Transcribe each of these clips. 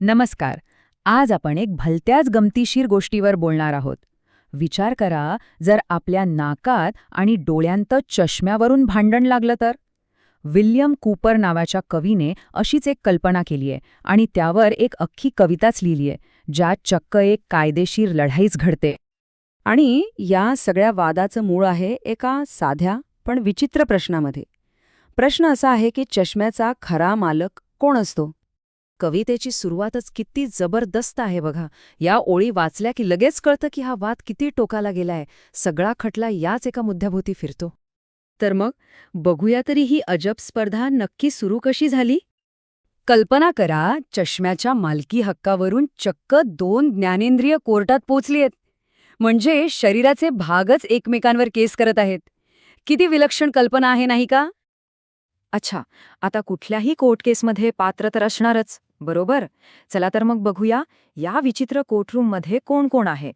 नमस्कार. आज आपण एक भलत्याच गमतीशीर गोष्टीवर बोलणार आहोत. विचार करा, जर आपल्या नाकात आणि डोळ्यांत चष्म्यावरून भांडण लागलं तर? विल्यम कूपर नावाच्या कवीने अशीच एक कल्पना केली आहे आणि त्यावर एक अख्खी कविताच लिहिली आहे, ज्यात चक्क एक कायदेशीर लढाईच घडते. आणि या सगळ्या वादाचं मूळ आहे एका साध्या पण विचित्र प्रश्नामध्ये. प्रश्न असा आहे की चष्म्याचा खरा मालक कोण असतो? कवितेची सुरुवातच किती जबरदस्त आहे बघा. या ओळी वाचल्या की लगेच कळतं की हा वाद किती टोकाला गेलाय. सगळा खटला याच एका मुद्द्याभोवती फिरतो. तर मग बघूया तरी ही अजब स्पर्धा नक्की सुरू कशी झाली? कल्पना करा, चष्म्याच्या मालकी हक्कावरून चक्क 2 ज्ञानेंद्रिय कोर्टात पोचली आहेत. म्हणजे शरीराचे भागच एकमेकांवर केस करत आहेत. किती विलक्षण कल्पना आहे नाही का? अच्छा, आता कुठल्याही कोर्ट केसमध्ये पात्र तर असणारच, बरोबर? चला तर मग बघूया, या विचित्र कोर्टरूममध्ये कोण कोण आहे.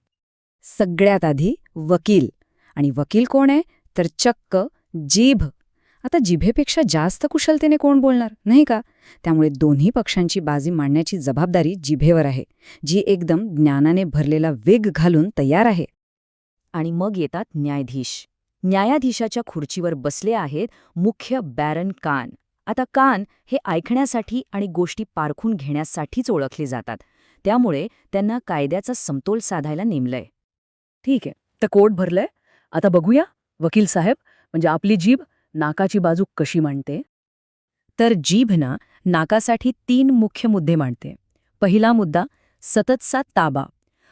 सगळ्यात आधी वकील. आणि वकील कोण आहे? तर चक्क जीभ. आता जिभेपेक्षा जास्त कुशलतेने कोण बोलणार, नाही का? त्यामुळे दोन्ही पक्षांची बाजी मांडण्याची जबाबदारी जिभेवर आहे, जी एकदम ज्ञानाने भरलेला वेग घालून तयार आहे. आणि मग येतात न्यायाधीश. न्यायाधीशाच्या खुर्चीवर बसले आहेत मुख्य बॅरन कान. आता कान हे ऐकण्यासाठी आणि गोष्टी पारखून घेण्यासाठीच ओळखले जातात. त्यामुळे त्यांना कायद्याचा समतोल साधायला नेमलंय. ठीक आहे, तर कोर्ट भरलंय. आता बघूया वकील साहेब, म्हणजे आपली जीभ नाकाची बाजू कशी मांडते. तर जीभ नाकासाठी 3 मुख्य मुद्दे मांडते. पहिला मुद्दा, सततचा ताबा.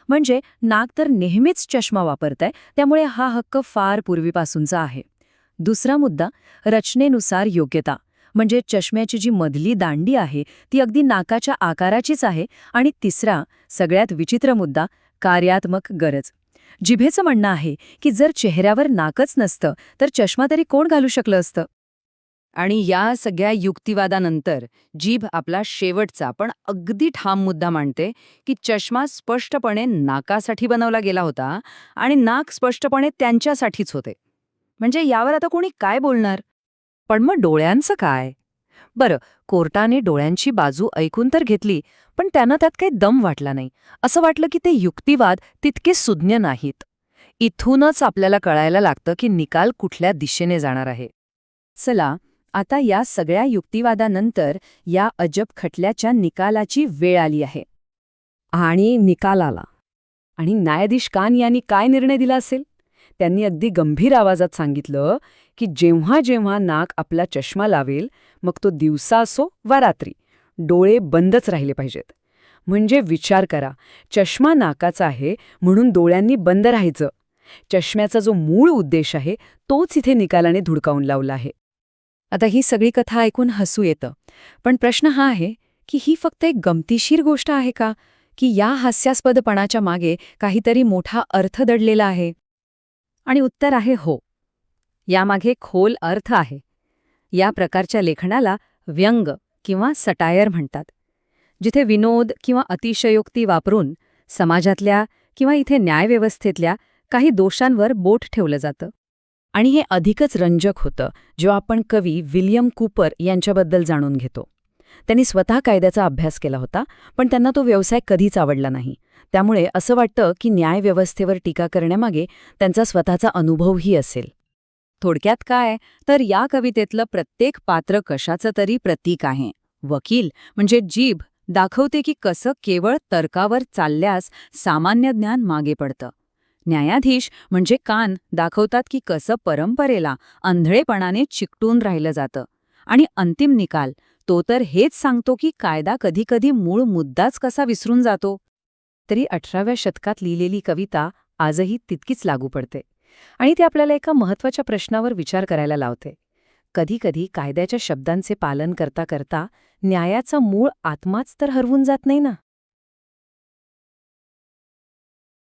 म्हणजे नाक तर नेहमीच चष्मा वापरतंय, त्यामुळे हा हक्क फार पूर्वीपासूनचा आहे. दुसरा मुद्दा, रचनेनुसार योग्यता. म्हणजे चष्म्याची जी मधली दांडी आहे ती अगदी नाकाच्या आकाराचीच आहे. आणि तिसरा, सगळ्यात विचित्र मुद्दा, कार्यात्मक गरज. जिभेचं म्हणणं आहे की जर चेहऱ्यावर नाकच नसतं तर चष्मा तरी कोण घालू शकलं असतं. आणि या सगळ्या युक्तिवादानंतर जीभ आपला शेवटचा पण अगदी ठाम मुद्दा मांडते की चष्मा स्पष्टपणे नाकासाठी बनवला गेला होता आणि नाक स्पष्टपणे त्यांच्यासाठीच होते. म्हणजे यावर आता कोणी काय बोलणार? पण मग डोळ्यांचं काय? बरं, कोर्टाने डोळ्यांची बाजू ऐकून तर घेतली, पण त्यांना त्यात काही दम वाटला नाही. असं वाटलं की ते युक्तिवाद तितके सुज्ञ नाहीत. इथूनच आपल्याला कळायला लागतं की निकाल कुठल्या दिशेने जाणार आहे. चला, आता या सगळ्या युक्तिवादानंतर या अजब खटल्याच्या निकालाची वेळ आली आहे. आणि निकाल आला. आणि न्यायाधीश कान यांनी काय निर्णय दिला असेल? त्यांनी अगदी गंभीर आवाजात सांगितलं की जेव्हा जेव्हा नाक आपला चष्मा लावेल, मग तो दिवसा असो वा रात्री, डोळे बंदच राहिले पाहिजेत. म्हणजे विचार करा, चष्मा नाकाचा आहे म्हणून डोळ्यांनी बंद राहायचं. चष्म्याचा जो मूळ उद्देश आहे तोच इथे निकालाने धुडकावून लावला आहे. आता ही सगळी कथा ऐकून हसू येतं, पण प्रश्न हा आहे की ही फक्त एक गमतीशीर गोष्ट आहे का, की या हास्यास्पदपणाच्या मागे काहीतरी मोठा अर्थ दडलेला आहे? आणि उत्तर आहे हो. यामागे खोल अर्थ आहे. या प्रकारच्या लेखनाला व्यंग किंवा सटायर म्हणतात, जिथे विनोद किंवा अतिशयोक्ती वापरून समाजातल्या किंवा इथे न्यायव्यवस्थेतल्या काही दोषांवर बोट ठेवलं जातं. आणि हे अधिकच रंजक होतं जेव्हा आपण कवी विल्यम कूपर यांच्याबद्दल जाणून घेतो. त्यांनी स्वतः कायद्याचा अभ्यास केला होता, पण त्यांना तो व्यवसाय कधीच आवडला नाही. त्यामुळे असं वाटतं की न्यायव्यवस्थेवर टीका करण्यामागे त्यांचा स्वतःचा अनुभवही असेल. थोडक्यात काय, तर या कवितेतलं प्रत्येक पात्र कशाचं तरी प्रतीक आहे. वकील म्हणजे जीभ दाखवते की कसं केवळ तर्कावर चालल्यास सामान्य ज्ञान मागे पडतं. न्यायाधीश म्हणजे कान दाखवतात की कसं परंपरेला आंधळेपणाने चिकटून राहिलं जातं. आणि अंतिम निकाल तो तर हेच सांगतो की कायदा कधीकधी मूळ मुद्दाच कसा विसरून जातो. तरी 18व्या शतकात लिहिलेली कविता आजही तितकीच लागू पडते. आणि ती आपल्याला एका महत्त्वाच्या प्रश्नावर विचार करायला लावते. कधीकधी कायद्याच्या शब्दांचे पालन करता करता न्यायाचा मूळ आत्माच तर हरवून जात नाही ना.